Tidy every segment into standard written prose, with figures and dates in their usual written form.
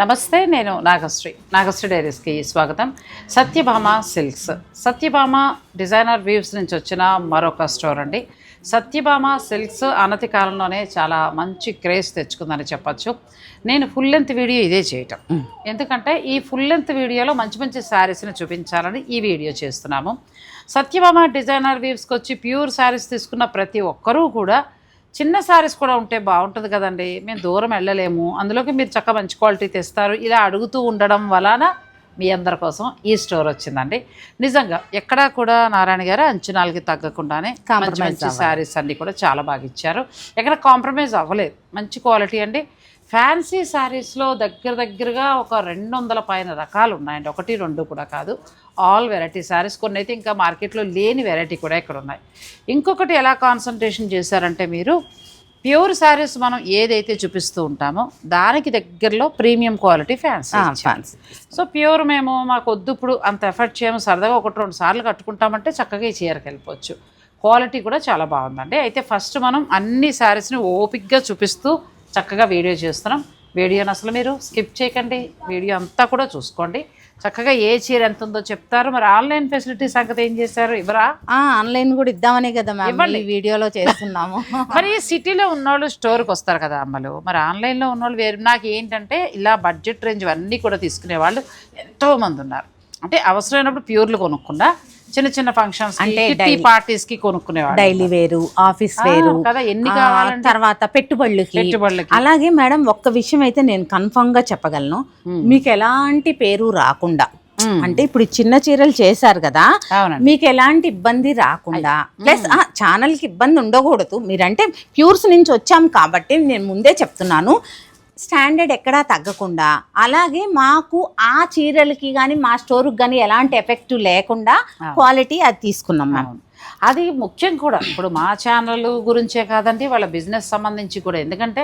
నమస్తే, నేను నాగశ్రీ డైరీస్కి స్వాగతం. Satyabhama silks, Satyabhama designer weaves నుంచి వచ్చిన మరొక స్టోర్ అండి. సత్యభామ సిల్క్స్ అనతి కాలంలోనే చాలా మంచి క్రేజ్ తెచ్చుకుందని చెప్పచ్చు. నేను ఫుల్ లెంత్ వీడియో ఇదే చేయటం, ఎందుకంటే ఈ ఫుల్ లెంత్ వీడియోలో మంచి మంచి శారీస్ని చూపించాలని ఈ వీడియో చేస్తున్నాము. సత్యభామ డిజైనర్ వీవ్స్కి వచ్చి ప్యూర్ శారీస్ తీసుకున్న ప్రతి ఒక్కరూ కూడా చిన్న శారీస్ కూడా ఉంటే బాగుంటుంది కదండి, మేము దూరం వెళ్ళలేము, అందులోకి మీరు చక్కగా మంచి క్వాలిటీ తెస్తారు, ఇలా అడుగుతూ ఉండడం వలన మీ అందరి కోసం ఈ స్టోర్ వచ్చిందండి. నిజంగా ఎక్కడా కూడా నారాయణ గారు అంచనాలకి తగ్గకుండానే మంచి మంచి శారీస్ అన్నీ కూడా చాలా బాగా ఇచ్చారు. ఎక్కడ కాంప్రమైజ్ అవ్వలేదు, మంచి క్వాలిటీ అండి. ఫ్యాన్సీ శారీస్లో దగ్గరగా ఒక 200 పైన రకాలు ఉన్నాయండి, 1-2 కూడా కాదు, ఆల్ వెరైటీ శారీస్. కొన్ని అయితే ఇంకా మార్కెట్లో లేని వెరైటీ కూడా ఇక్కడ ఉన్నాయి. ఇంకొకటి ఎలా కాన్సన్ట్రేషన్ చేశారంటే, మీరు ప్యూర్ శారీస్ మనం ఏదైతే చూపిస్తూ ఉంటామో దానికి దగ్గరలో premium quality fancy. So pure మాకు వద్దు, ఇప్పుడు అంత ఎఫర్ట్ చేయము, సరదాగా 1-2 సార్లు కట్టుకుంటామంటే చక్కగా ఈ చీరకి వెళ్ళిపోవచ్చు. క్వాలిటీ కూడా చాలా బాగుందండి. అయితే ఫస్ట్ మనం అన్ని శారీస్ని ఓపిక్గా చూపిస్తూ చక్కగా వీడియో చేస్తున్నాం. వీడియోని అసలు మీరు స్కిప్ చేయకండి, వీడియో అంతా కూడా చూసుకోండి. చక్కగా ఏ చీర ఎంత ఉందో చెప్తారు. మరి ఆన్లైన్ ఫెసిలిటీ సంగతి ఏం చేశారు, ఇవ్వరా? ఆన్లైన్ కూడా ఇద్దామనే కదా మ్యామ్ ఈ వీడియోలో చేస్తున్నాము. మరి సిటీలో ఉన్నోళ్ళు స్టోర్కి వస్తారు కదా అమ్మలు, మరి ఆన్లైన్లో ఉన్నోళ్ళు వేరు. నాకు ఏంటంటే ఇలా బడ్జెట్ రేంజ్ అన్నీ కూడా తీసుకునే వాళ్ళు ఎంతోమంది ఉన్నారు. అంటే అవసరమైనప్పుడు ప్యూర్లు కొనుక్కుండా చిన్న చిన్న ఫంక్షన్స్ అంటే పార్టీస్ కి కొనుక్కునేవాళ్ళు, డైలీ వేరు, ఆఫీస్ వేరు కదా, ఎన్ని కావాలంటే తర్వాత పెట్టుబడులకి. అలాగే మేడం ఒక్క విషయం అయితే నేను కన్ఫర్మ్ గా చెప్పగలను, మీకు ఎలాంటి పేరు రాకుండా, అంటే ఇప్పుడు చిన్న చీరలు చేశారు కదా, మీకు ఎలాంటి ఇబ్బంది రాకుండా, ప్లస్ ఛానల్ కి ఇబ్బంది ఉండకూడదు. మీరంటే ప్యూర్స్ నుంచి వచ్చాం కాబట్టి నేను ముందే చెప్తున్నాను, స్టాండర్డ్ ఎక్కడా తగ్గకుండా, అలాగే మాకు ఆ చీరలకి కానీ మా స్టోర్కి కానీ ఎలాంటి ఎఫెక్ట్ లేకుండా క్వాలిటీ అది తీసుకున్నాం మేము. అది ముఖ్యం కూడా. ఇప్పుడు మా ఛానల్ గురించే కాదండి, వాళ్ళ బిజినెస్ సంబంధించి కూడా. ఎందుకంటే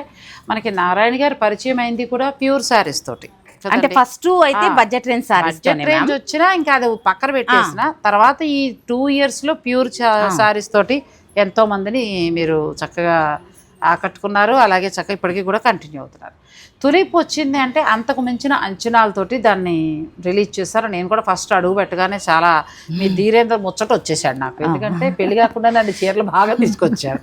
మనకి నారాయణ గారు పరిచయం అయింది కూడా ప్యూర్ శారీస్ తోటి. అంటే ఫస్ట్ అయితే బడ్జెట్ రేంజ్ రేంజ్ వచ్చినా ఇంకా అది పక్కన పెట్టేసిన తర్వాత ఈ 2 yearsలో ప్యూర్ శారీస్ తోటి ఎంతో మందిని మీరు చక్కగా ఆకట్టుకున్నారు. అలాగే చక్కగా ఇప్పటికీ కూడా కంటిన్యూ అవుతున్నారు. తులిప్ వచ్చింది అంటే అంతకు మించిన అంచనాలతోటి దాన్ని రిలీజ్ చేశారు. నేను కూడా ఫస్ట్ అడుగు పెట్టగానే చాలా మీ ధీరేంద్ర ముచ్చట వచ్చేసాడు నాకు, ఎందుకంటే పెళ్లి కాకుండా నన్ను చీరలు బాగా తీసుకొచ్చారు.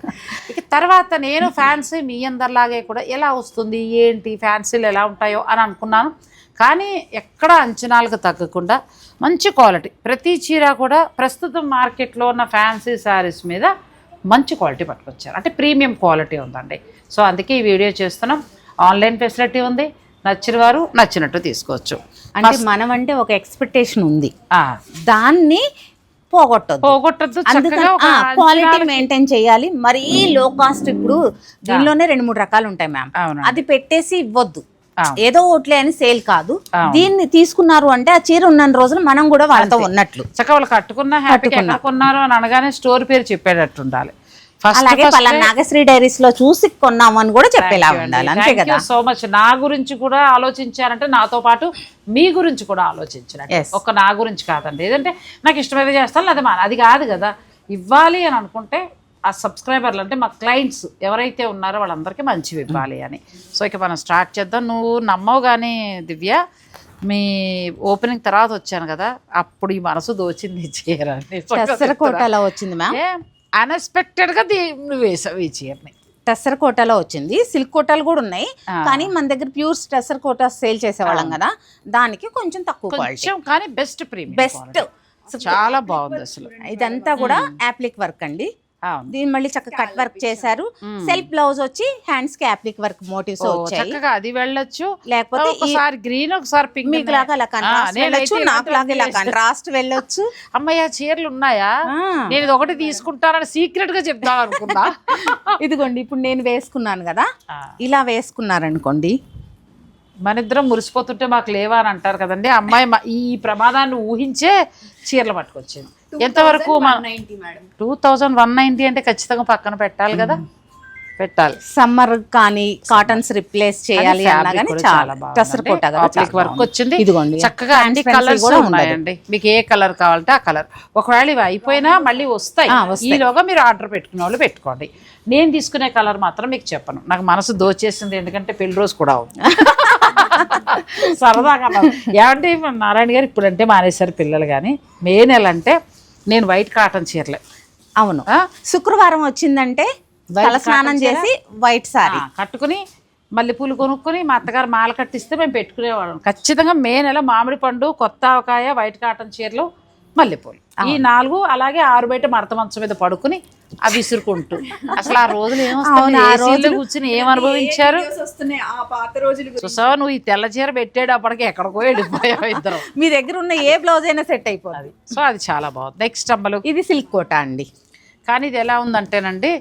ఇక తర్వాత నేను ఫ్యాన్సీ మీ అందరిలాగే కూడా ఎలా వస్తుంది ఏంటి ఫ్యాన్సీలు ఎలా ఉంటాయో అని అనుకున్నాను. కానీ ఎక్కడ అంచనాలకు తగ్గకుండా మంచి క్వాలిటీ, ప్రతి చీర కూడా ప్రస్తుతం మార్కెట్లో ఉన్న ఫ్యాన్సీ శారీస్ మీద మంచి క్వాలిటీ పట్టుకొచ్చారు. అంటే ప్రీమియం క్వాలిటీ ఉందండి. సో అందుకే ఈ వీడియో చేస్తున్నాం. ఆన్లైన్ ఫెసిలిటీ ఉంది, నచ్చిన వారు నచ్చినట్టు తీసుకోవచ్చు. అంటే మనం అంటే ఒక ఎక్స్పెక్టేషన్ ఉంది, దాన్ని పోగొట్టద్దు, క్వాలిటీ మెయింటైన్ చేయాలి. మరీ లో కాస్ట్, ఇప్పుడు దీనిలోనే 2-3 రకాలు ఉంటాయి మ్యామ్, అది పెట్టేసి ఇవ్వద్దు, ఏదో ఓట్లే అని సేల్ కాదు. దీన్ని తీసుకున్నారు అంటే ఆ చీర ఉన్న రోజులు మనం కూడా వాళ్ళతో ఉన్నట్లు, చక్కగా వాళ్ళు కట్టుకున్నా హ్యాపీగా కొన్నారు అని అనగానే స్టోర్ పేరు చెప్పేటట్టు ఉండాలి. అలాగే నాగశ్రీ డైరీస్ లో చూసి కొన్నామని కూడా చెప్పేలా ఉండాలి. అంతే కదా. So much. నా గురించి కూడా ఆలోచించారంటే నాతో పాటు మీ గురించి కూడా ఆలోచించినట్టు, ఒక్క నా గురించి కాదండి. ఏదంటే నాకు ఇష్టమైతే చేస్తాను, లేదా అది కాదు కదా. ఇవ్వాలి అని అనుకుంటే ఆ సబ్స్క్రైబర్లు అంటే మా క్లయింట్స్ ఎవరైతే ఉన్నారో వాళ్ళందరికీ మంచివి ఇవ్వాలి అని. సో ఇక మనం స్టార్ట్ చేద్దాం. నువ్వు నమ్మవు కానీ దివ్య, మీ ఓపెనింగ్ తర్వాత వచ్చాను కదా, అప్పుడు ఈ మనసు దోచింది చీరని. టెస్సరకోటలో వచ్చింది మ్యామ్, అన్ఎక్స్పెక్టెడ్గా నువ్వు వేసావు ఈ చీరని. టెస్సర్ కోటాలో వచ్చింది. సిల్క్ కోటాలు కూడా ఉన్నాయి, కానీ మన దగ్గర ప్యూర్ టెస్సర్ కోటా సేల్ చేసేవాళ్ళం కదా, దానికి కొంచెం తక్కువ క్వాలిటీ, కానీ బెస్ట్ ప్రీమియం, బెస్ట్, చాలా బాగుంది అసలు. ఇదంతా కూడా యాప్లిక్ వర్క్ అండి. దీని మళ్ళీ చక్కగా కట్ వర్క్ చేశారు. సెల్ఫ్ బ్లౌజ్ వచ్చి హ్యాండ్స్ కి యాప్లిక్ వర్క్ మోటివ్స్ వచ్చాయి. చక్కగా అది వెళ్ళొచ్చు, లేకపోతే ఒకసారి గ్రీన్ ఒకసారి పింక్, మీకు లాగా ఇలా కాంట్రాస్ట్ వెళ్ళొచ్చు, నాకు లాగా ఇలా కాంట్రాస్ట్ వెళ్ళొచ్చు. అమ్మయ్య చీరలు ఉన్నాయా, నేను ఇది ఒకటి తీసుకుంటానని సీక్రెట్ గా చెప్తాను అనుకున్నా. ఇదిగోండి ఇప్పుడు నేను వేసుకున్నాను కదా, ఇలా వేసుకున్నారనుకోండి, మన ఇద్దరం మురిసిపోతుంటే మాకు లేవా అని అంటారు కదండి. అమ్మాయి ఈ ప్రమాదాన్ని ఊహించే చీరలు పట్టుకొచ్చింది. ఎంతవరకు 2190 అంటే ఖచ్చితంగా పక్కన పెట్టాలి కదా, పెట్టాలి. సమ్మర్ కానీ కాటన్స్ రిప్లేస్ చేయాలి అన్నా కానీ చాలా టెస్సర్ కోటా వర్క్ వచ్చింది. ఇదిగోండి చక్కగా అన్ని కలర్స్ ఉన్నాయండి, మీకు ఏ కలర్ కావాలంటే ఆ కలర్. ఒకవేళ ఇవి అయిపోయినా మళ్ళీ వస్తాయి, ఈలోగా మీరు ఆర్డర్ పెట్టుకునే వాళ్ళు పెట్టుకోండి. నేను తీసుకునే కలర్ మాత్రం మీకు చెప్పను, నాకు మనసు దోచేసింది, ఎందుకంటే పెళ్లి రోజు కూడా ఉంది. సరదాగా అన్నారు. ఏమంటే నారాయణ గారు ఇప్పుడంటే మానేశారు పిల్లలు, కానీ మే నెల అంటే నేను వైట్ కాటన్ చీరలే. అవును, శుక్రవారం వచ్చిందంటే తల స్నానం చేసి వైట్ సారీ కట్టుకుని మల్లెపూలు కొనుక్కొని మా అత్తగారు మాల కట్టిస్తే మేము పెట్టుకునేవాళ్ళం. ఖచ్చితంగా మే నెల మామిడి పండు, కొత్త ఆవకాయ, వైట్ కాటన్ చీరలు, మల్లెపూలు, ఈ 4 అలాగే 6 బయట మడత మంచం మీద పడుకుని అవి విసురుకుంటూ అసలు ఆ రోజులు ఏమొస్తాయి, కూర్చుని ఏం అనుభవించారు. చూసావా నువ్వు ఈ తెల్ల చీర పెట్టేటప్పటికి ఎక్కడికో వెళ్ళిపోయావు ఇద్దరు. మీ దగ్గర ఉన్న ఏ బ్లౌజ్ అయినా సెట్ అయిపోతుంది. సో అది చాలా బాగుంది. నెక్స్ట్ అమ్మలు, ఇది సిల్క్ కోట అండి. కానీ ఇది ఎలా ఉందంటేనండి,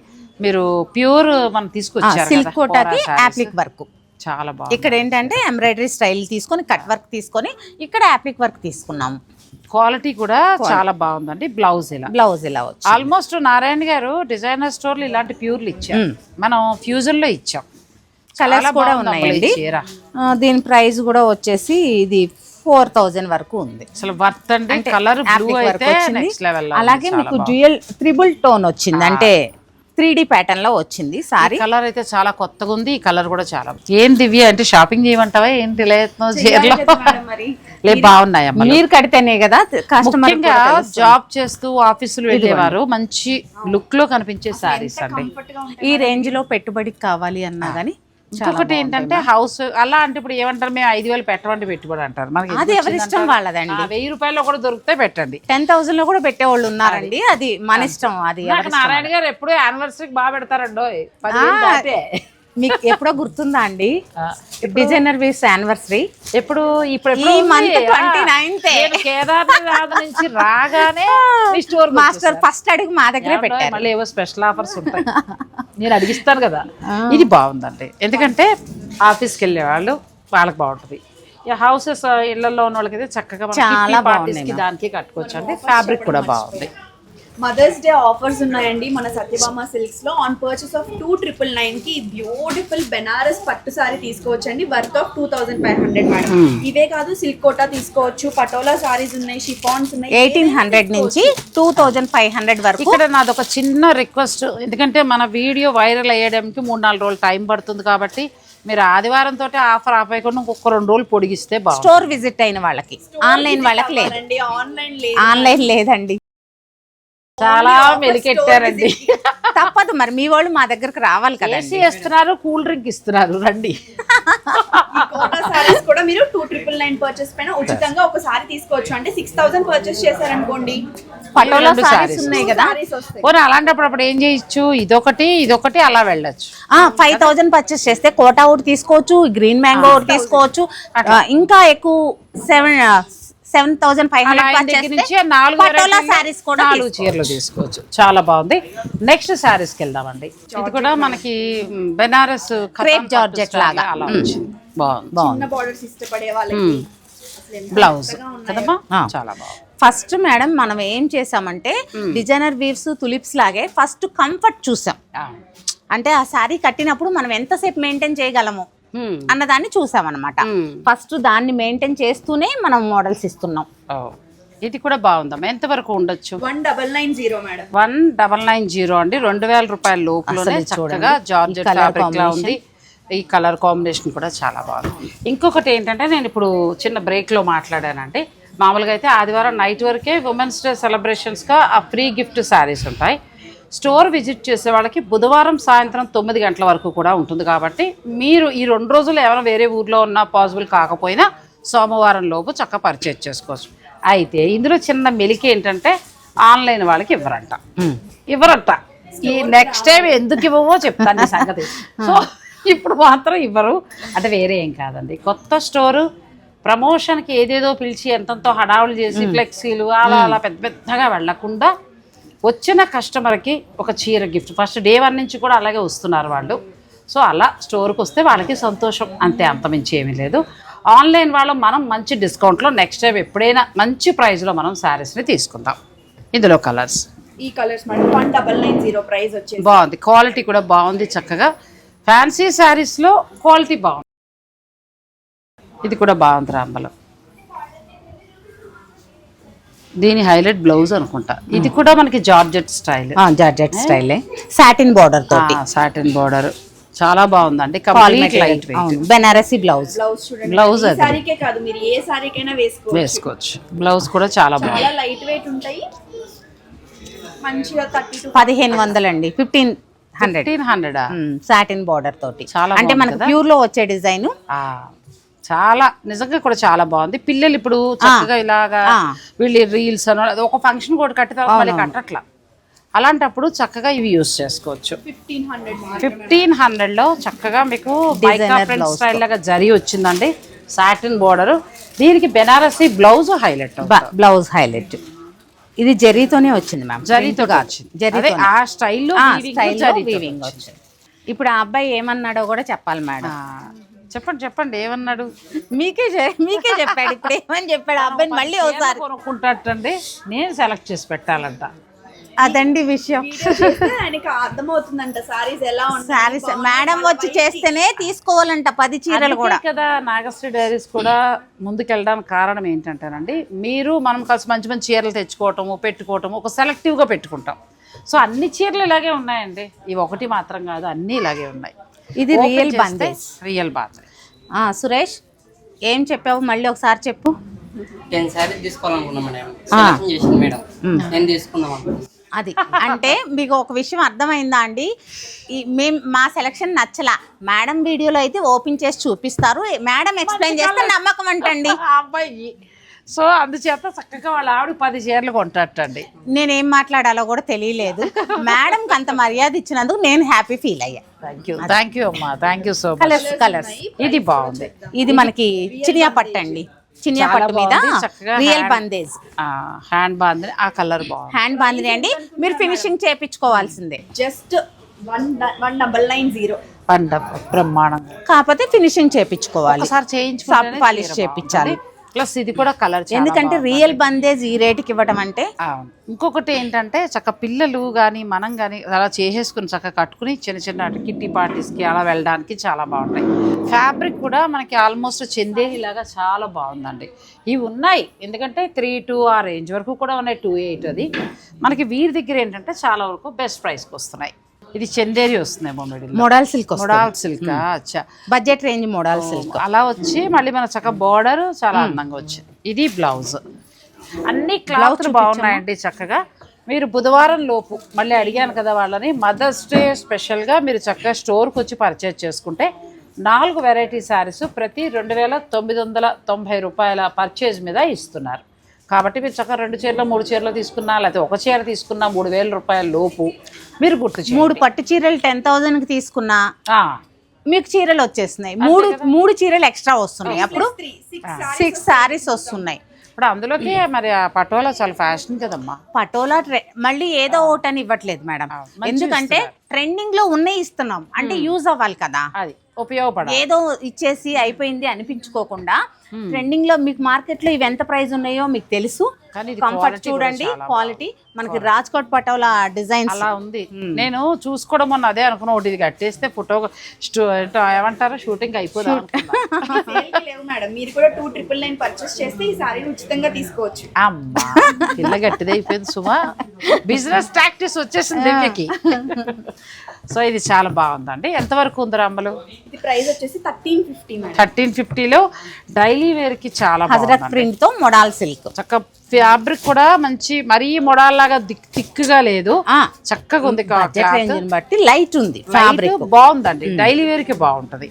మీరు ప్యూర్ మనం తీసుకొచ్చారు సిల్క్ కోటాకి యాప్లిక్ వర్క్ చాలా బాగుంది. ఇక్కడ ఏంటంటే ఎంబ్రాయిడరీ స్టైల్ తీసుకొని కట్ వర్క్ తీసుకొని ఇక్కడ యాప్లిక్ వర్క్ తీసుకున్నాము. క్వాలిటీ కూడా చాలా బాగుందండి. బ్లౌజ్ ఇలా వచ్చి ఆల్మోస్ట్ నారాయణ గారు డిజైనర్ స్టోర్లు ఇలాంటి ప్యూర్లు ఇచ్చారు, మనం ఫ్యూజన్ లో ఇచ్చాం. కలర్స్ కూడా ఉన్నాయండి. దీని ప్రైస్ కూడా వచ్చేసి ఇది 4000 వరకు ఉంది. అసలు వర్త్ అండి. కలర్ బ్లూ అయితే నెక్స్ట్ లెవెల్. అలాగే మీకు డ్యూయల్ త్రిబుల్ టోన్ వచ్చింది, అంటే 3D ప్యాటర్న్ లో వచ్చింది సారీ. కలర్ అయితే చాలా కొత్తగా ఉంది. ఈ కలర్ కూడా చాలా ఏం దివ్య అంటే షాపింగ్ చేయమంటావా ఏంటి? చీరలో బాగున్నాయమ్మా. మీరు కడితేనే కదా కస్టమర్. జాబ్ చేస్తూ ఆఫీసులు వెళ్ళేవారు మంచి లుక్ లో కనిపించే సారీస్ అండి. ఈ రేంజ్ లో పెట్టుబడికి కావాలి అన్నా గానీ. ఇంకొకటి ఏంటంటే హౌస్ అలా అంటే ఇప్పుడు ఏమంటారు, మేము 5000 పెట్టమంటే పెట్టుబడి అంటారు. మనకి అది ఎవరి ఇష్టం వాళ్ళదండి. 1000 రూపాయల్లో కూడా దొరికితే పెట్టండి. 10,000 లో కూడా పెట్టేవాళ్ళు ఉన్నారండి. అది మన ఇష్టం. అది నారాయణ గారు ఎప్పుడు యానివర్సరీకి బాగా పెడతారండో. మీకు ఎప్పుడో గుర్తుందా అండి డిజైనర్ వేస్ యానివర్సరీ? ఎప్పుడు? ఇప్పుడు ఈ మంత్ 29th కేదార్నాథ్ నుంచి రాగానే స్టోర్ మాస్టర్ ఫస్ట్ అడుగు మా దగ్గరే పెట్టారు. మళ్ళీ ఏవో స్పెషల్ ఆఫర్స్ ఉంటాయి, నేను అడిగిస్తాను కదా. ఇది బాగుందండి, ఎందుకంటే ఆఫీస్కి వెళ్ళే వాళ్ళు వాళ్ళకి బాగుంటుంది. హౌసెస్ ఇళ్లలో ఉన్న వాళ్ళకి అయితే చక్కగా చాలా బాగుంది, దానికి కట్టుకోవచ్చు అండి. ఫ్యాబ్రిక్ కూడా బాగుంది. మదర్స్ డే ఆఫర్స్ ఉన్నాయండి మన సత్యభామ సిల్క్స్ లో. ఆన్ పర్చేస్ ఆఫ్ 2999 కి బ్యూటిఫుల్ బెనారస్ పట్టు సారీ తీసుకోవచ్చండి, వర్త్ ఆఫ్ 2500 మేడం. ఇవే కాదు, సిల్క్ కోటా తీసుకోవచ్చు, పటోలా సారీస్ ఉన్నాయి, షిఫాన్స్ ఉన్నాయి. 1800 నుంచి 2500 వరకు. ఇక్కడ నాది ఒక చిన్న రిక్వెస్ట్, ఎందుకంటే మన వీడియో వైరల్ అయ్యేయడానికి 3-4 రోజులు టైం పడుతుంది కాబట్టి మీరు ఆదివారం తోటి ఆఫర్ ఆపేయకుండా ఇంకొక 2 రోజులు పొడిగిస్తే బాగుంది. స్టోర్ విజిట్ అయిన వాళ్ళకి, ఆన్లైన్ వాళ్ళకి లేదండి. ఆన్లైన్ లేదండి. చాలా మెలికెట్టారండి. తప్పదు మరి, మీ వాళ్ళు మా దగ్గరకు రావాలి కదా. ఏసీ ఇస్తున్నారు, కూల్ డ్రింక్ ఇస్తున్నారు, రండి. సారీస్ కూడా మీరు 2999 పర్చేస్ పైన ఉచితంగా ఒక సారీ తీసుకోవచ్చు. అంటే 6000 పర్చేస్ చేశారనుకోండి, పటోలా సారీస్ ఉన్నాయి కదా. అలాంటప్పుడు అప్పుడు ఏం చేయొచ్చు, ఇదొకటి అలా వెళ్ళొచ్చు. 5000 పర్చేస్ చేస్తే కోటా ఒకటి తీసుకోవచ్చు, గ్రీన్ మ్యాంగో ఒకటి తీసుకోవచ్చు. ఇంకా ఎక్కువ 7500 పటోలా సారీస్ కూడా 4 చీరలు తీసుకోవచ్చు. చాలా బాగుంది. నెక్స్ట్ సారీస్ కి వెళ్దామండి. ఇది కూడా మనకి బెనారస్ క్రేప్ జార్జెట్ లాగా అలా వచ్చింది. బాగుంది. చిన్న బోర్డర్స్ ఇష్టపడే వాళ్ళకి బ్లౌజ్ కదమ్మా, చాలా బాగుంది. ఫస్ట్ మేడం మనం ఏం చేసామంటే డిజైనర్ వీవ్స్ తులిప్స్ లాగే ఫస్ట్ కంఫర్ట్ చూసాం. అంటే ఆ శారీ కట్టినప్పుడు మనం ఎంతసేపు మెయింటైన్ చేయగలము అన్నదాన్ని చూసామన్నమాట. ఫస్ట్ దాన్ని మెయింటైన్ చేస్తూనే మనం మోడల్స్ ఇస్తున్నాం. ఇది కూడా బాగుందమ్మా. ఎంత వరకు ఉండొచ్చు? 1990 మేడం. 1990 అండి. 2000 రూపాయల లోపలనే చక్కగా జార్జెట్ ఫ్యాబ్రిక్ లా ఉంది. ఈ కలర్ కాంబినేషన్ కూడా చాలా బాగుంది. ఇంకొకటి ఏంటంటే, నేను ఇప్పుడు చిన్న బ్రేక్లో మాట్లాడానంటే, మామూలుగా అయితే ఆదివారం నైట్ వరకే ఉమెన్స్ డే సెలబ్రేషన్స్గా ఆ ఫ్రీ గిఫ్ట్ శారీస్ ఉంటాయి. స్టోర్ విజిట్ చేసే వాళ్ళకి బుధవారం సాయంత్రం 9 గంటల వరకు కూడా ఉంటుంది. కాబట్టి మీరు ఈ 2 రోజులు ఏమైనా వేరే ఊర్లో ఉన్నా పాసిబుల్ కాకపోయినా సోమవారం లోపు చక్కగా పర్చేజ్ చేసుకోవచ్చు. అయితే ఇందులో చిన్న మెలికి ఏంటంటే, ఆన్లైన్ వాళ్ళకి ఇవ్వరంట. ఈ నెక్స్ట్ టైం ఎందుకు ఇవ్వవో చెప్తాను ఈ సంగతి. సో ఇప్పుడు మాత్రం ఇవ్వరు. అంటే వేరే ఏం కాదండి, కొత్త స్టోరు ప్రమోషన్కి ఏదేదో పిలిచి ఎంతంతో హడావులు చేసి ఫ్లెక్సీలు అలా పెద్ద పెద్దగా వెళ్లకుండా వచ్చిన కస్టమర్కి ఒక చీర గిఫ్ట్. ఫస్ట్ డే 1 నుంచి కూడా అలాగే వస్తున్నారు వాళ్ళు. సో అలా స్టోర్కి వస్తే వాళ్ళకి సంతోషం, అంతే, అంతమించి ఏమీ లేదు. ఆన్లైన్ వాళ్ళు మనం మంచి డిస్కౌంట్లో నెక్స్ట్ టైం ఎప్పుడైనా మంచి ప్రైస్లో మనం శారీస్ని తీసుకుందాం. ఇందులో కలర్స్, ఈ కలర్స్ మేడం 1990 ప్రైస్ వచ్చేసి బాగుంది. క్వాలిటీ కూడా బాగుంది. చక్కగా ఫ్యాన్సీ శారీస్లో క్వాలిటీ బాగుంది. ఇది కూడా బాగుంది రాంబలో. దీని హైలైట్ బ్లౌజ్ అనుకుంటా. ఇది కూడా మనకి జార్జెట్ స్టైల్. జార్జెట్ స్టైలే, సాటిన్ బార్డర్ తోటి. సాటిన్ బార్డర్ చాలా బాగుందండి, complete light weight. Banarasi blouse. Blouse చూడండి, బ్లౌజ్ ఈ అది సారీకే కాదు మీరు ఏ సారీకైనా వేసుకోవచ్చు. బ్లౌజ్ కూడా చాలా బాగుంది, చాలా లైట్ వెయిట్ ఉంటాయి. మంచిగా 30 to 1500 అండి, 1500 1500 సాటిన్ బార్డర్ తోటి. చాలా అంటే మనకి ప్యూర్ లో వచ్చే డిజైన్. చాలా నిజంగా కూడా చాలా బాగుంది. పిల్లలు ఇప్పుడు చక్కగా ఇలాగా వీళ్ళు రీల్స్ అని ఒక ఫంక్షన్ కూడా కట్టితే మళ్ళీ కట్టట్లా, అలాంటప్పుడు చక్కగా ఇవి యూస్ చేసుకోవచ్చు. 1500లో చక్కగా మీకు మైకా ప్రింట్ స్టైల్ లాగా జరీ వచ్చిందండి, సాటిన్ బోర్డర్, దీనికి Banarasi blouse highlight. Blouse highlight ఇది జరీతోనే వచ్చింది మ్యామ్, జరీతో వచ్చింది, జరీ ఆ స్టైల్లో వీవింగ్ వచ్చింది. ఇప్పుడు ఆ అబ్బాయి ఏమన్నాడో కూడా చెప్పాలి మేడం. చెప్పండి ఏమన్నాడు? మీకే చెప్పాడు. ఇప్పుడు ఏమని చెప్పాడు ఆ అబ్బాయిని? మళ్ళీ ఒకసారి కొనుక్కుంటాటండి, నేను సెలెక్ట్ చేసి పెట్టాలంట. అదండి విషయం. ఆయనకి అర్థమవుతుందంట సారీస్ ఎలా సారీస్ మేడం వచ్చి చేస్తేనే తీసుకోవాలంట 10 చీరలు కూడా కదా. నాగశ్రీ డైరీస్ కూడా ముందుకెళ్ళడానికి కారణం ఏంటంటేనండి, మనం కలిసి మంచి మంచి చీరలు తెచ్చుకోవటము పెట్టుకోవటము, ఒక సెలెక్టివ్గా పెట్టుకుంటాం. సో అన్ని చీరలు ఇలాగే ఉన్నాయండి, ఇవి ఒకటి మాత్రం కాదు, అన్నీ ఇలాగే ఉన్నాయి. ఇది రియల్ బందేజ్. సురేష్ ఏం చెప్పావు మళ్ళీ ఒకసారి చెప్పు. 10 సారీస్ తీసుకోవాలనుకున్నాం మేడం, సెలెక్షన్ చేసింది మేడం, నేను తీసుకుందాం అనుకున్నాను. అది అంటే మీకు ఒక విషయం అర్థమైందా అండి? మా సెలక్షన్ నచ్చలా, మేడం వీడియోలో అయితే ఓపెన్ చేసి చూపిస్తారు, మేడం ఎక్స్ప్లెయిన్ చేస్తే నమ్మకం అంటండి అబ్బాయి. సో అందుచేత చక్కగా వాళ్ళ ఆవిడ 10 చీరలు కొంటాటండి. నేనేం మాట్లాడాలో కూడా తెలియలేదు. మేడంకి అంత మర్యాద ఇచ్చినందుకు నేను హ్యాపీ ఫీల్ అయ్యా. థ్యాంక్ యూ అమ్మా, thank you so much. Colours ఇది బాగుంది, ఇది మనకి చినియా పట్టు అండి, చినియా పట్టు మీద రియల్ బందేజ్ హ్యాండ్ బాందిని. ఆ కలర్ బాగుంది, హ్యాండ్ బాందిని అండి. మీరు ఫినిషింగ్ చేయించుకోవాల్సిందే. జస్ట్ 1990 బ్రహ్మాండంగా, కాకపోతే ఫినిషింగ్ చేయించుకోవాలి, ఒకసారి చేయించి సాఫ్ట్ పాలిష్ చేయించాలి. ప్లస్ ఇది కూడా కలర్, ఎందుకంటే రియల్ బందేజ్ ఈ రేటుకి ఇవ్వడం అంటే. ఇంకొకటి ఏంటంటే చక్క పిల్లలు కానీ మనం కానీ అలా చేసేసుకుని చక్కగా కట్టుకుని చిన్న చిన్న కిట్టి పార్టీస్కి అలా వెళ్ళడానికి చాలా బాగుంటాయి. ఫ్యాబ్రిక్ కూడా మనకి ఆల్మోస్ట్ చందేరి లాగా చాలా బాగుందండి. ఇవి ఉన్నాయి ఎందుకంటే 3-2 ఆ రేంజ్ వరకు కూడా ఉన్నాయి, 2-8 అది. మనకి వీరి దగ్గర ఏంటంటే చాలా వరకు బెస్ట్ ప్రైస్కి వస్తున్నాయి. ఇది చందేరి వస్తుందేమో మోడల్ సిల్క్, అచ్చా బడ్జెట్ రేంజ్ మోడల్ సిల్క్ అలా వచ్చి మళ్ళీ మన చక్కగా బార్డర్ చాలా అందంగా వచ్చింది. ఇది బ్లౌజ్, అన్ని క్లాత్లు బాగున్నాయండి చక్కగా. మీరు బుధవారం లోపు మళ్ళీ అడిగాను కదా వాళ్ళని, మదర్స్ డే స్పెషల్గా మీరు చక్కగా స్టోర్కి వచ్చి పర్చేజ్ చేసుకుంటే 4 వెరైటీ శారీస్ ప్రతి 2990 రూపాయల పర్చేజ్ మీద ఇస్తున్నారు. కాబట్టి మీరు చక్కగా 2 చీరలు 3 చీరలు తీసుకున్నా, లేకపోతే ఒక చీర తీసుకున్నా 3000 రూపాయల లోపు మీరు గుర్తు 3 పట్టు చీరలు 10,000కి తీసుకున్నా మీకు చీరలు వచ్చేస్తున్నాయి. 3 చీరలు ఎక్స్ట్రా వస్తున్నాయి, అప్పుడు 6 సారీస్ వస్తున్నాయి. ఇప్పుడు అందులోకి మరి ఆ పటోలా చాలా ఫ్యాషన్ కదమ్మా. పటోలా మళ్ళీ ఏదో ఒకటని ఇవ్వట్లేదు మేడం, ఎందుకంటే ట్రెండింగ్ లో ఉన్నాయి ఇస్తున్నాం అంటే యూజ్ అవ్వాలి కదా, అది ఉపయోగపడాలి. ఏదో ఇచ్చేసి అయిపోయింది అనిపించుకోకుండా ట్రెండింగ్ లో మీకు మార్కెట్ లో ఇవి ఎంత ప్రైస్ ఉన్నాయో మీకు తెలుసు. కంఫర్ట్ చూడండి, క్వాలిటీ మనకి రాజ్కోట్ పటోలా డిజైన్ అలా ఉంది. నేను చూసుకోవడం మొన్న అదే అనుకున్నా, ఒకటి ఇది కట్టేస్తే ఫోటో ఏమంటారు షూటింగ్ అయిపోతుంది. మేడం మీరు కూడా 2,999 పర్చేస్ చేస్తే ఈ సారీని ఉచితంగా తీసుకోవచ్చు. అమ్మా పిల్ల గట్టిది అయిపోయింది సుమా, బిజినెస్ టాక్టిక్స్ వచ్చేసింది దివ్యకి. సో ఇది చాలా బాగుందండి. ఎంతవరకు ఉంది అమ్మలు? ఇది ప్రైస్ వచ్చేసి 1350. 1350లో డైలీ వేర్ కి చాలా హజరత్ ప్రింట్ తో మోడల్ సిల్క్, చక్క ఫ్యాబ్రిక్ కూడా మంచి మరీ మోడల్ లాగా థిక్గా లేదు, చక్కగా ఉంది. బట్టి లైట్ ఉంది, ఫ్యాబ్రిక్ బాగుందండి, డైలీ వేర్ కి బాగుంటది.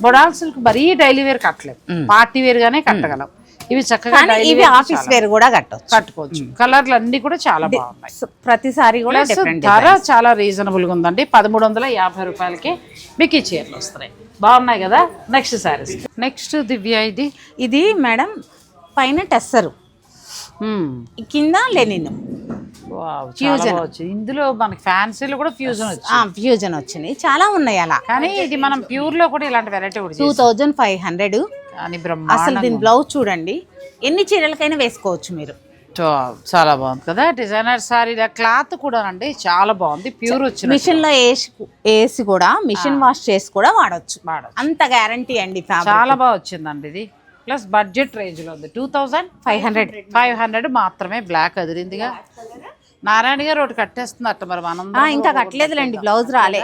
మోడల్ సిల్క్ మరీ డైలీ వేర్ కట్టలేదు, పార్టీ వేర్ గానే కట్టగలం. ఇవి చక్కగా ఆఫీస్ వేర్ కూడా కట్టుకోవచ్చు. కలర్లు అన్ని కూడా చాలా బాగున్నాయి, ప్రతిసారి కూడా ధర చాలా రీజనబుల్ గా ఉందండి. 1350 రూపాయలకి మీకు ఈ చీరలు వస్తున్నాయి, బాగున్నాయి కదా. నెక్స్ట్ సారీస్, నెక్స్ట్ దివ్య ఇది మేడం పైన టెస్సరు కింద లెనిన్ ఫ్యూజన్. ఇందులో మనకి ఫ్యాన్సీలో కూడా ఫ్యూజన్ వచ్చింది, చాలా ఉన్నాయి అలా. కానీ ఇది మనం ప్యూర్ లో కూడా ఇలాంటి వెరైటీ 2500. అసలు దీని బ్లౌజ్ చూడండి, ఎన్ని చీరలకైనా వేసుకోవచ్చు మీరు. చాలా బాగుంది కదా డిజైనర్ సారీ. క్లాత్ కూడా అండి చాలా బాగుంది, ప్యూర్ వచ్చింది. మిషన్ లో వేసి కూడా మిషన్ వాష్ చేసి కూడా వాడచ్చు, అంత గ్యారంటీ అండి. చాలా బాగా వచ్చిందండి ఇది. ప్లస్ బడ్జెట్ రేంజ్ లో ఉంది, 2500 మాత్రమే. బ్లాక్ అదిరిందిగా. నారాయణ గారు ఒకటి కట్టేస్తుంది అట్ట, మరి మనం ఇంకా కట్టలేదులేండి, బ్లౌజ్ రాలే.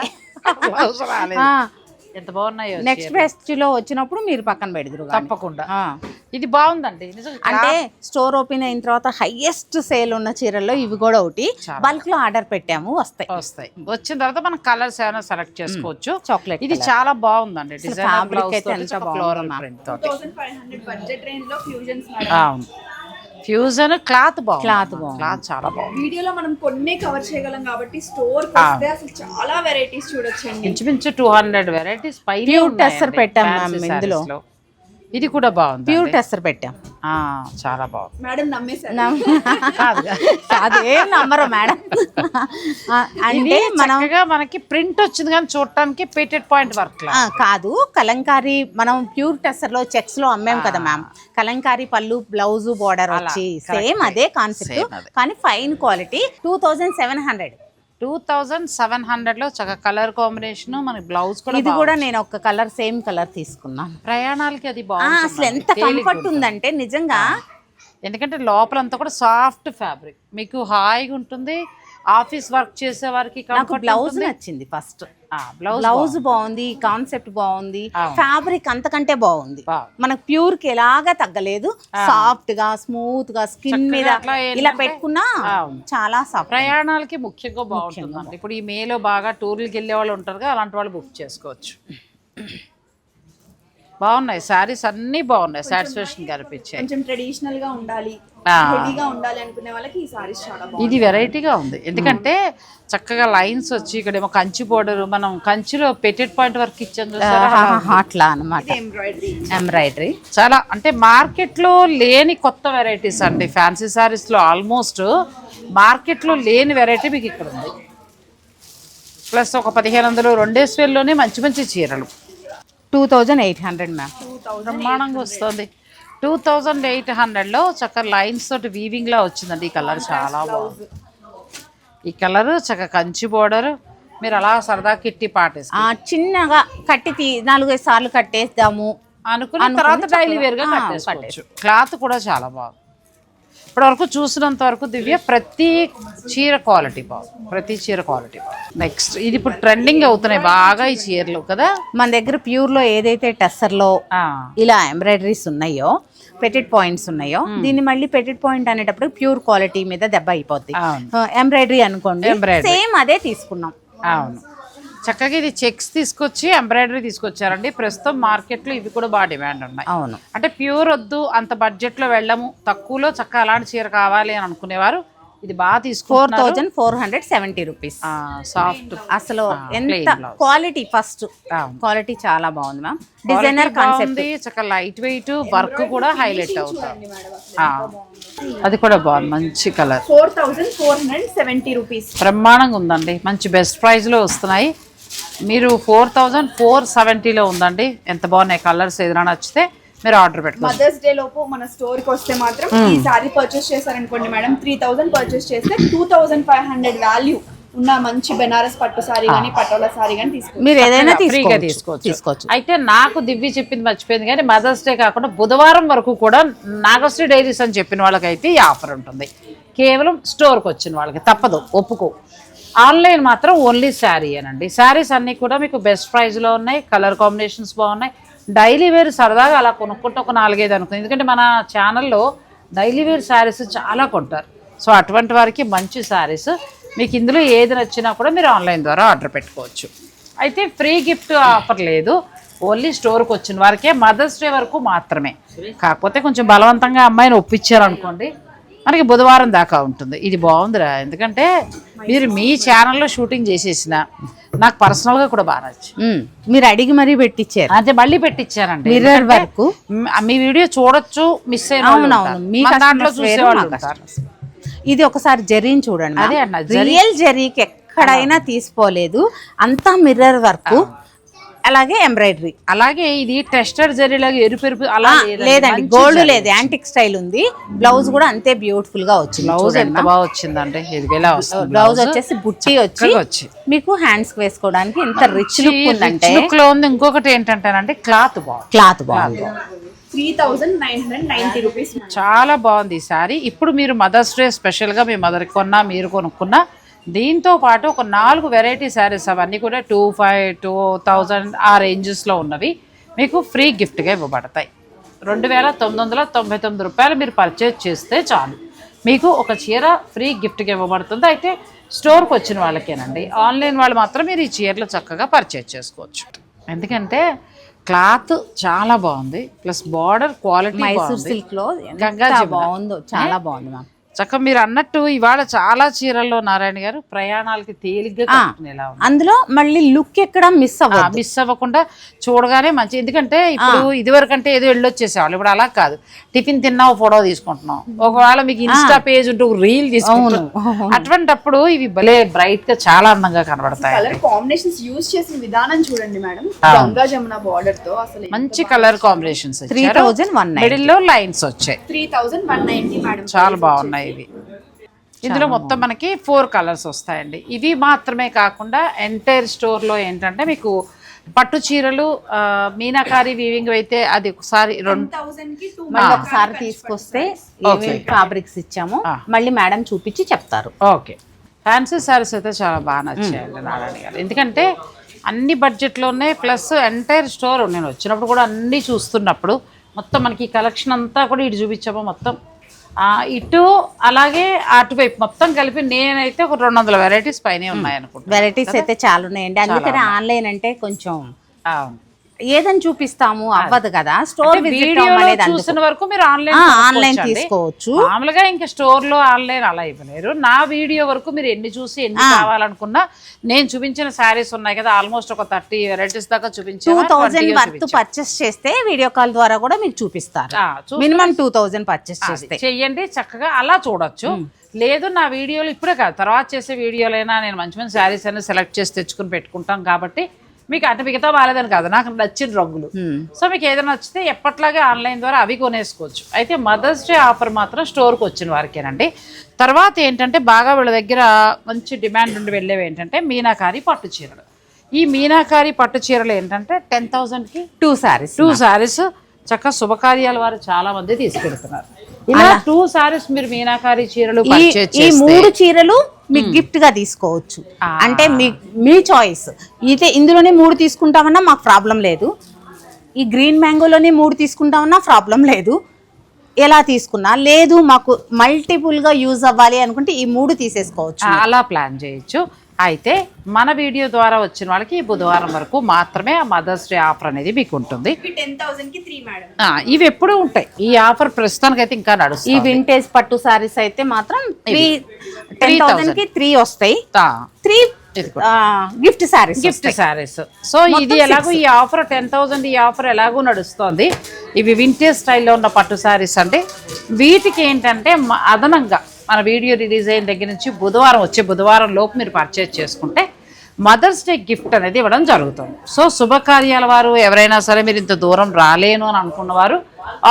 బ్లౌజ్ రాలేదు. ఎంత బాగున్నాయో. నెక్స్ట్ ఫెస్ట్ లో వచ్చినప్పుడు మీరు పక్కన పెడదురు తప్పకుండా. ఇది బాగుందండి నిజంగా. అంటే స్టోర్ ఓపెన్ అయిన తర్వాత హైయెస్ట్ సేల్ ఉన్న చీరల్లో ఇవి కూడా ఒకటి. బల్క్ లో ఆర్డర్ పెట్టాము, వస్తాయి. వచ్చిన తర్వాత మనం కలర్స్ ఏమైనా సెలెక్ట్ చేసుకోవచ్చు. చాక్లెట్ ఇది చాలా బాగుందండి. ఫ్యాబ్రిక్ అయితే ఎంత బాగుంది. 2500 బడ్జెట్ రేంజ్ లో ఫ్యూజన్స్. అవును, ఫ్యూజన్ క్లాత్ బాగుంది. క్లాత్ బాగుంది, క్లాత్ చాలా బాగుంది. వీడియోలో మనం కొన్నే కవర్ చేయగలం కాబట్టి స్టోర్ వస్తే అసలు చాలా వెరైటీస్ చూడొచ్చండి. ఇంచుమించు 200 వెరైటీస్ పైన ప్యూర్ టెస్సర్ పెట్టాం మ్యామ్ ఇందులో. ఇది కూడా బాగుంది, ప్యూర్ టెస్సర్ పెట్టాం. చాలా బాగుంది మేడం నమ్మేశారు. అదేం నమ్మరు మేడం. అంటే మనకి ప్రింట్ వచ్చింది కానీ చూడటానికి పేటెడ్ పాయింట్ వర్క్ కాదు. కలంకారీ మనం ప్యూర్ టెస్సర్ లో చెక్స్ లో అమ్మాం కదా మ్యామ్. కలంకారీ పళ్ళు, బ్లౌజ్, బోర్డర్ వచ్చి సేమ్ అదే కాన్సెప్ట్ కానీ ఫైన్ క్వాలిటీ. 2700 లో చక్కగా కలర్ కాంబినేషన్, మనకి బ్లౌజ్ కూడా. ఇది కూడా నేను ఒక కలర్ సేమ్ కలర్ తీసుకున్నాను. ప్రయాణాలకి అది బాగుంది. అసలు ఎంత కంఫర్ట్ ఉందంటే నిజంగా. ఎందుకంటే లోపలంతా కూడా సాఫ్ట్ ఫ్యాబ్రిక్, మీకు హాయిగా ఉంటుంది. ఆఫీస్ వర్క్ చేసే వారికి నాకు బ్లౌజ్ నచ్చింది ఫస్ట్. బ్లౌజ్ బాగుంది, కాన్సెప్ట్ బాగుంది, ఫ్యాబ్రిక్ అంతకంటే బాగుంది. మనకు ప్యూర్ కి ఎలాగా తగ్గలేదు, సాఫ్ట్ గా స్మూత్ గా స్కిన్ మీద ఇలా పెట్టుకున్నా చాలా సాఫ్ట్. ప్రయాణాలకి ముఖ్యంగా బాగుంటుంది. ఇప్పుడు ఈ మేలో బాగా టూర్లకి వెళ్ళే వాళ్ళు ఉంటారు కదా, అలాంటి వాళ్ళు బుక్ చేసుకోవచ్చు. బాగున్నాయి శారీస్, అన్ని బాగున్నాయి. సాటిస్ఫాక్షన్ కనిపించాయి. కొంచెం ట్రెడిషనల్ గా ఉండాలి, హెవీగా ఉండాలి అనుకునే వాళ్ళకి ఈ సారీస్ చాలా బాగుంది. ఇది వెరైటీగా ఉంది, ఎందుకంటే చక్కగా లైన్స్ వచ్చి ఇక్కడేమో కంచి బోర్డర్, మనం కంచిలో పెటెడ్ పాయింట్ వర్క్ ఇచ్చాం అట్లా అన్నమాట. ఎంబ్రాయిడరీ చాలా, అంటే మార్కెట్ లో లేని కొత్త వెరైటీస్ అండి. ఫ్యాన్సీ సారీస్ లో ఆల్మోస్ట్ మార్కెట్ లో లేని వెరైటీ మీకు ఇక్కడ ఉంది. ప్లస్ ఒక 1500 2,000లోనే మంచి మంచి చీరలు. 2800 మ్యామ్. బ్రహ్మాండంగా వస్తుంది. 2800లో చక్కగా లైన్స్ తోటి వీవింగ్ లా వచ్చిందండి. ఈ కలర్ చాలా బాగుంది. ఈ కలర్ చక్కగా కంచి బోర్డర్, మీరు అలా సరదా కిట్టి పాటేస్తారు. చిన్నగా కట్టి 4-5 సార్లు కట్టేద్దాము అనుకున్న తర్వాత డైలీ వేర్ గా కట్టేసుకోవచ్చు. క్లాత్ కూడా చాలా బాగుంది. ఇప్పటి వరకు చూసినంత వరకు దివ్య ప్రతి చీర క్వాలిటీ బాగుంది, ప్రతి చీర క్వాలిటీ బాగుంది. నెక్స్ట్ ఇది ఇప్పుడు ట్రెండింగ్ అవుతున్నాయి బాగా ఈ చీరలు కదా. మన దగ్గర ప్యూర్ లో ఏదైతే టెస్సర్ లో ఇలా ఎంబ్రాయిడరీస్ ఉన్నాయో, పెటెడ్ పాయింట్స్ ఉన్నాయో, దీన్ని మళ్ళీ పెటెడ్ పాయింట్ అనేటప్పుడు ప్యూర్ క్వాలిటీ మీద దెబ్బ అయిపోద్ది. ఎంబ్రాయిడరీ అనుకోండి, సేమ్ అదే తీసుకున్నాం. అవును, చక్కగా ఇది చెక్స్ తీసుకొచ్చి ఎంబ్రాయిడరీ తీసుకొచ్చారండి. ప్రస్తుతం మార్కెట్లో ఇవి కూడా బాగా డిమాండ్ ఉన్నాయి. అవును, అంటే ప్యూర్ వద్దు, అంత బడ్జెట్లో వెళ్ళము, తక్కువలో చక్కగా అలాంటి చీర కావాలి అని అనుకునేవారు ఇది బాగా తీసుకుంటున్నారు. 4470 రూపీస్. సాఫ్ట్, అసలు ఎంత క్వాలిటీ. ఫస్ట్ క్వాలిటీ చాలా బాగుంది మ్యామ్. డిజైనర్ కాన్సెప్ట్, చక్కగా లైట్ వెయిట్, వర్క్ కూడా హైలైట్ అవుతుంది. అది కూడా బాగుంది, మంచి కలర్. 4470 రూపీస్. బ్రహ్మాండంగా ఉందండి, మంచి బెస్ట్ ప్రైస్ లో వస్తున్నాయి. మీరు 4470లో ఉందండి. ఎంత బాగున్నాయి కలర్స్. ఏదైనా నచ్చితే మీరు ఆర్డర్ పెట్టుకోండి. మదర్స్ డే లోపు మన స్టోర్ కి వస్తే మాత్రం ఈ సారీ పర్చేస్ చేశారనుకోండి మేడం, 3000 పర్చేస్ చేస్తే 2500 వాల్యూ ఉన్న మంచి బెనారస్ పట్టు సారీ గానీ పటోలా సారీ గానీ తీసుకోవచ్చు. మీరు ఏదైనా ఫ్రీగా తీసుకోవచ్చు. అయితే నాకు దివ్య చెప్పింది మర్చిపోయింది కానీ, మదర్స్ డే కాకుండా బుధవారం వరకు కూడా నాగశ్రీ డైరీస్ అని చెప్పిన వాళ్ళకైతే ఈ ఆఫర్ ఉంటుంది. కేవలం స్టోర్కి వచ్చిన వాళ్ళకి తప్పదు, ఒప్పుకో. ఆన్లైన్ మాత్రం ఓన్లీ శారీ అనండి. శారీస్ అన్నీ కూడా మీకు బెస్ట్ ప్రైస్లో ఉన్నాయి, కలర్ కాంబినేషన్స్ బాగున్నాయి. డైలీ వేర్ సరదాగా అలా కొనుక్కుంటే ఒక 4-5 అనుకుంది, ఎందుకంటే మన ఛానల్లో డైలీ వేర్ శారీస్ చాలా కొంటారు. సో అటువంటి వారికి మంచి శారీస్. మీకు ఇందులో ఏది నచ్చినా కూడా మీరు ఆన్లైన్ ద్వారా ఆర్డర్ పెట్టుకోవచ్చు. అయితే ఫ్రీ గిఫ్ట్ ఆఫర్ లేదు, ఓన్లీ స్టోర్కి వచ్చిన వారికే, మదర్స్ డే వరకు మాత్రమే. కాకపోతే కొంచెం బలవంతంగా అమ్మాయిని ఒప్పించారనుకోండి, మనకి బుధవారం దాకా ఉంటుంది. ఇది బాగుందిరా, ఎందుకంటే మీరు మీ ఛానల్లో షూటింగ్ చేసేసిన నాకు పర్సనల్గా కూడా బాగా నచ్చింది. మీరు అడిగి మరీ పెట్టించారు, అదే మళ్ళీ పెట్టించారండి. మిర్రర్ వర్క్ మీ వీడియో చూడొచ్చు, మిస్ అయిన దాంట్లో చూసేవాళ్ళు ఉంటారు. ఇది ఒకసారి జరీని చూడండి, అదే అన్న, రియల్ జరీకి ఎక్కడైనా తీసుకోలేదు, అంతా మిర్రర్ వర్క్. అలాగే ఎంబ్రాయిడరీ, అలాగే ఇది టెస్టెడ్ జరీలాగా ఎరుపు అలా లేదండి, గోల్డ్ లేదు, యాంటిక్ స్టైల్ ఉంది. బ్లౌజ్ కూడా అంతే బ్యూటిఫుల్ గా వచ్చింది. బ్లౌజ్ ఎంత బాగా వచ్చిందండి, ఇదిగేలా వస్తుంది. బ్లౌజ్ వచ్చేసి బుట్టి వచ్చి మీకు హ్యాండ్స్ కి వేసుకోవడానికి ఎంత రిచ్ లుక్ ఉందంటే. లుక్ లో ఉంది. ఇంకొకటి ఏంటంటే క్లాత్ బాగుంది, 3990 రూపీస్. చాలా బాగుంది ఈ సారీ. ఇప్పుడు మీరు మదర్స్ డే స్పెషల్ గా మీ మదర్ కొన్నా, మీరు కొనుక్కున్నా దీంతో పాటు ఒక 4 వెరైటీ శారీస్ అవన్నీ కూడా 2500-2000 ఆ రేంజెస్లో ఉన్నవి మీకు ఫ్రీ గిఫ్ట్గా ఇవ్వబడతాయి. 2999 రూపాయలు మీరు పర్చేజ్ చేస్తే చాలు మీకు ఒక చీర ఫ్రీ గిఫ్ట్గా ఇవ్వబడుతుంది. అయితే స్టోర్కి వచ్చిన వాళ్ళకేనండి, ఆన్లైన్ వాళ్ళు మాత్రం మీరు ఈ చీరలు చక్కగా పర్చేజ్ చేసుకోవచ్చు. ఎందుకంటే క్లాత్ చాలా బాగుంది, plus border quality Mysore silk లో బాగుందో, చాలా బాగుంది మ్యామ్. చక్క మీరు అన్నట్టు ఇవాళ చాలా చీరల్లో నారాయణ గారు ప్రయాణాలకి తేలిగ్గా కట్టుకునేలా ఉంది. అందులో మళ్ళీ లుక్ ఎక్కడ మిస్ అవ్వకుండా చూడగానే మంచి. ఎందుకంటే ఇప్పుడు ఇదివరకు అంటే ఏదో వెళ్ళొచ్చేసేవాళ్ళు, ఇప్పుడు అలా కాదు. టిఫిన్ తిన్నావు ఫోటో తీసుకుంటున్నాం, ఒకవేళ మీకు ఇన్స్టా పేజ్ ఉంటే రీల్ తీసుకుంటాం. అటువంటిప్పుడు ఇవి భలే బ్రైట్ గా చాలా అందంగా కనబడతాయి. కలర్ కాంబినేషన్స్ యూజ్ చేసిన విధానం చూడండి మేడం, గంగా జమున బార్డర్ తో అసలు మంచి కలర్ కాంబినేషన్స్. 3190 మిడిల్ లో లైన్స్ వచ్చాయి, 3190 మేడం. చాలా బాగున్నాయి ఇవి. ఇందులో మొత్తం మనకి 4 కలర్స్ వస్తాయండి. ఇవి మాత్రమే కాకుండా ఎంటైర్ స్టోర్లో ఏంటంటే మీకు పట్టు చీరలు మీనాకారి వీవింగ్ అయితే అది ఒకసారి 2000 ఒకసారి తీసుకొస్తే ఫ్యాబ్రిక్స్ ఇచ్చాము, మళ్ళీ మేడం చూపించి చెప్తారు. ఓకే. ఫ్యాన్సీ శారీస్ అయితే చాలా బాగా నచ్చాయండి నారాయణ గారు. ఎందుకంటే అన్ని బడ్జెట్లోనే ప్లస్ ఎంటైర్ స్టోర్ నేను వచ్చినప్పుడు కూడా అన్నీ చూస్తున్నప్పుడు మొత్తం మనకి ఈ కలెక్షన్ అంతా కూడా ఇటు చూపించాము. మొత్తం ఇటు అలాగే అటువైపు మొత్తం కలిపి నేనైతే ఒక 200 వెరైటీస్ పైనే ఉన్నాయి అనుకుంటా. వెరైటీస్ అయితే చాలా ఉన్నాయండి. అందుకని ఆన్లైన్ అంటే కొంచెం ఏదని చూపిస్తాము అవ్వదు కదా. స్టోర్ చూసిన వరకు మీరు ఆన్లైన్ తీసుకోవచ్చు. మామూలుగా ఇంకా స్టోర్ లో ఆన్లైన్ అలా ఇవ్వలేరు. నా వీడియో వరకు మీరు ఎన్ని చూసి ఎన్ని కావాలనుకున్నా నేను చూపించిన శారీస్ ఉన్నాయి కదా, ఆల్మోస్ట్ ఒక 30 వెరైటీస్ దాకా చూపించాను. 2000 వర్త్ పర్చేస్ చేస్తే వీడియో కాల్ ద్వారా కూడా మీకు చూపిస్తారు. మినిమం 2000 పర్చేస్ చేస్తే చెయ్యండి, చక్కగా అలా చూడొచ్చు. లేదు నా వీడియోలు ఇప్పుడే కాదు తర్వాత చేసే వీడియోలైనా నేను మంచి మంచి శారీస్ అయినా సెలెక్ట్ చేసి తెచ్చుకుని పెట్టుకుంటాం కాబట్టి మీకు అంటే మిగతా బాగాలేదని కాదు, నాకు నచ్చిన రంగులు. సో మీకు ఏదైనా నచ్చితే ఎప్పట్లాగే ఆన్లైన్ ద్వారా అవి కొనేసుకోవచ్చు. అయితే మదర్స్ డే ఆఫర్ మాత్రం స్టోర్కి వచ్చిన వారికేనండి. తర్వాత ఏంటంటే బాగా వీళ్ళ దగ్గర మంచి డిమాండ్ ఉండి వెళ్ళేవి ఏంటంటే మీనాకారి పట్టు చీరలు. ఈ మీనాకారి పట్టు చీరలు ఏంటంటే 10,000కి 2 శారీస్ చక్కగా శుభకార్యాల వారు చాలా మంది తీసుకెళ్తున్నారు. ఇలా 2 శారీస్ మీరు మీనాకారి చీరలు ఈ 3 చీరలు మీకు గిఫ్ట్ గా తీసుకోవచ్చు. అంటే మీ చాయిస్. అయితే ఇందులోనే 3 తీసుకుంటామన్నా మాకు ప్రాబ్లం లేదు, ఈ గ్రీన్ మ్యాంగోలోనే 3 తీసుకుంటామన్నా ప్రాబ్లం లేదు. ఎలా తీసుకున్నా లేదు, మాకు మల్టిపుల్ గా యూజ్ అవ్వాలి అనుకుంటే ఈ 3 తీసేసుకోవచ్చు, అలా ప్లాన్ చేయొచ్చు. అయితే మన వీడియో ద్వారా వచ్చిన వాళ్ళకి ఈ బుధవారం వరకు మాత్రమే ఆ మదర్స్ డే ఆఫర్ అనేది మీకు ఉంటుంది. 10,000కి 3 మేడం. ఇవి ఎప్పుడు ఉంటాయి ఈ ఆఫర్, ప్రస్తుతానికి అయితే ఇంకా నడుస్తుంది. ఈ వింటేజ్ పట్టు సారీస్ అయితే మాత్రం 10,000కి 3 వస్తాయి. 3 గిఫ్ట్ శారీస్. సో ఇది ఎలాగో ఈ ఆఫర్ 10,000 ఈ ఆఫర్ ఎలాగో నడుస్తుంది. ఇవి వింటేజ్ స్టైల్లో ఉన్న పట్టు శారీస్ అంటే వీటికి ఏంటంటే అదనంగా మన వీడియో రిలీజ్ అయిన దగ్గర నుంచి వచ్చే బుధవారం లోపు మీరు పర్చేజ్ చేసుకుంటే మదర్స్ డే గిఫ్ట్ అనేది ఇవ్వడం జరుగుతుంది. సో శుభకార్యాల వారు ఎవరైనా సరే మీరు ఇంత దూరం రాలేను అని అనుకున్న వారు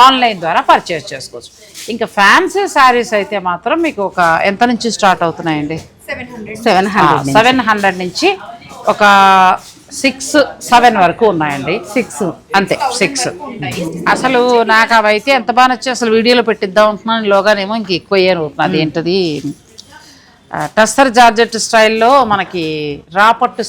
ఆన్లైన్ ద్వారా పర్చేజ్ చేసుకోవచ్చు. ఇంకా ఫ్యాన్సీ శారీస్ అయితే మాత్రం మీకు ఒక ఎంత నుంచి స్టార్ట్ అవుతున్నాయండి? 700 నుంచి ఒక 6-7 వరకు ఉన్నాయండి. 6 అంతే 6. అసలు నాకు అవి అయితే ఎంత బాగా నచ్చి అసలు వీడియోలో పెట్టిద్దాం ఉంటున్నాను, లోగానేమో ఇంక ఎక్కువ అయ్యాను. అదేంటది టస్సర్ జార్జెట్ స్టైల్లో మనకి రాపట్టు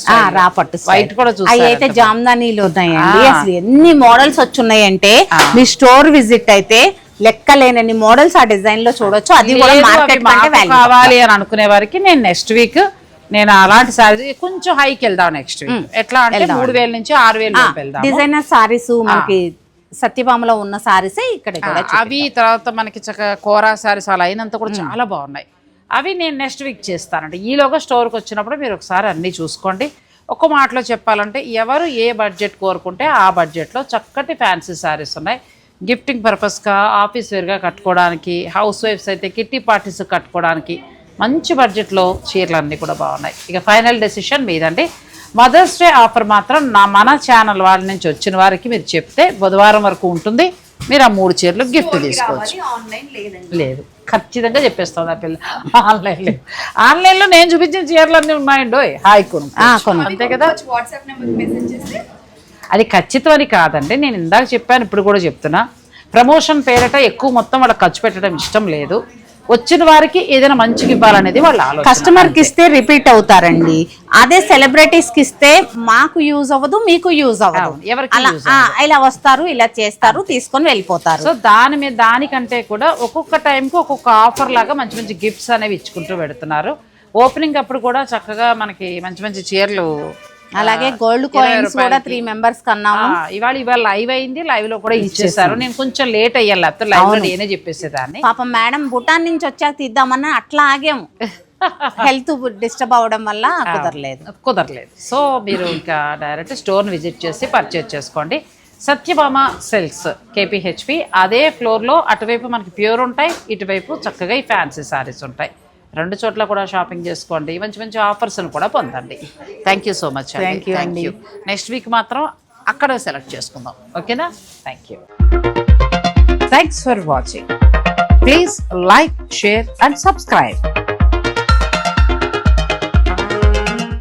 వైట్ కూడా చూసి అయితే జామ్దానీలు ఉన్నాయండి. అసలు ఎన్ని మోడల్స్ వచ్చున్నాయంటే మీ స్టోర్ విజిట్ అయితే లెక్కలేనన్ని మోడల్స్ ఆ డిజైన్ లో చూడొచ్చు. అది కూడా మార్కెట్ కావాలి అని అనుకునే వారికి నేను నెక్స్ట్ వీక్ అలాంటి సారీస్ కొంచెం హైకి వెళ్దాం. నెక్స్ట్ వీక్ ఎట్లా అంటే 3,000 నుంచి 6,000 వెళ్దాం. డిజైనర్ సారీస్ మనకి సత్యభామలో ఉన్న సారీసే ఇక్కడ అవి. తర్వాత మనకి కోరా సారీస్ అలా అయినంత కూడా చాలా బాగున్నాయి. అవి నేను నెక్స్ట్ వీక్ చేస్తానండి. ఈలోగా స్టోర్కి వచ్చినప్పుడు మీరు ఒకసారి అన్నీ చూసుకోండి. ఒక్క మాటలో చెప్పాలంటే ఎవరు ఏ బడ్జెట్ కోరుకుంటే ఆ బడ్జెట్లో చక్కటి ఫ్యాన్సీ శారీస్ ఉన్నాయి. గిఫ్టింగ్ పర్పస్గా, ఆఫీస్ వేర్గా కట్టుకోవడానికి, హౌస్ వైఫ్స్ అయితే కిట్టి పార్టీస్ కట్టుకోవడానికి మంచి బడ్జెట్లో చీరలు అన్నీ కూడా బాగున్నాయి. ఇక ఫైనల్ డెసిషన్ మీదండి. మదర్స్ డే ఆఫర్ మాత్రం మన ఛానల్ వాళ్ళ నుంచి వచ్చిన వారికి మీరు చెప్తే బుధవారం వరకు ఉంటుంది. మీరు ఆ 3 చీరలు గిఫ్ట్ తీసుకోవచ్చు. లేదు ఖచ్చితంగా చెప్పేస్తుంది ఆ పిల్ల. ఆన్లైన్లో నేను చూపించిన చీరలు అన్నీ ఉన్నాయండో, హాయ్ కొను అంతే కదా. అది ఖచ్చితం అని కాదండి, నేను ఇందాక చెప్పాను ఇప్పుడు కూడా చెప్తున్నా. ప్రమోషన్ పేరట ఎక్కువ మొత్తం వాళ్ళకి ఖర్చు పెట్టడం ఇష్టం లేదు. వచ్చిన వారికి ఏదైనా మంచిగా ఇవ్వాలనేది వాళ్ళ ఆలోచన. కస్టమర్ కి ఇస్తే రిపీట్ అవుతారండి. అదే సెలబ్రిటీస్ కి ఇస్తే మాకు యూజ్ అవ్వదు, మీకు యూజ్ అవ్వదు. అవును, ఎవరికి అలా use ఇలా వస్తారు, ఇలా చేస్తారు, తీసుకొని వెళ్ళిపోతారు. సో దానికంటే కూడా ఒక్కొక్క టైంకి ఒక్కొక్క ఆఫర్ లాగా మంచి మంచి గిఫ్ట్స్ అనేవి ఇచ్చుకుంటూ పెడుతున్నారు. ఓపెనింగ్ అప్పుడు కూడా చక్కగా మనకి మంచి మంచి చీరలు, అలాగే గోల్డ్ కాయిన్స్ కూడా 3 మెంబర్స్ కన్నాము. ఇవాళ లైవ్ అయింది, లైవ్ లో కూడా ఇచ్చేసారు. నేను కొంచెం లేట్ అయ్యాను, లేకపోతే లైవ్ లో నేనే చెప్పేసేదాన్ని. పాపం మేడం భూటాన్ నుంచి వచ్చాక తీద్దామన్నా అట్లా ఆగాము. హెల్త్ డిస్టర్బ్ అవడం వల్ల కుదరలేదు. సో మీరు ఇంకా డైరెక్ట్ స్టోర్ విజిట్ చేసి పర్చేజ్ చేసుకోండి. సత్యభామ సిల్క్స్ కేపీహెచ్పి, అదే ఫ్లోర్లో అటువైపు మనకి ప్యూర్ ఉంటాయి, ఇటువైపు చక్కగా ఈ ఫ్యాన్సీ సారీస్ ఉంటాయి. 2 చోట్ల కూడా షాపింగ్ చేసుకోండి, మంచి మంచి ఆఫర్స్ని కూడా పొందండి. Thank you so much. Thank you అండి. నెక్స్ట్ వీక్ మాత్రం అక్కడ సెలెక్ట్ చేసుకుందాం, ఓకేనా? Thank you. Thanks for watching. Please like, share and subscribe.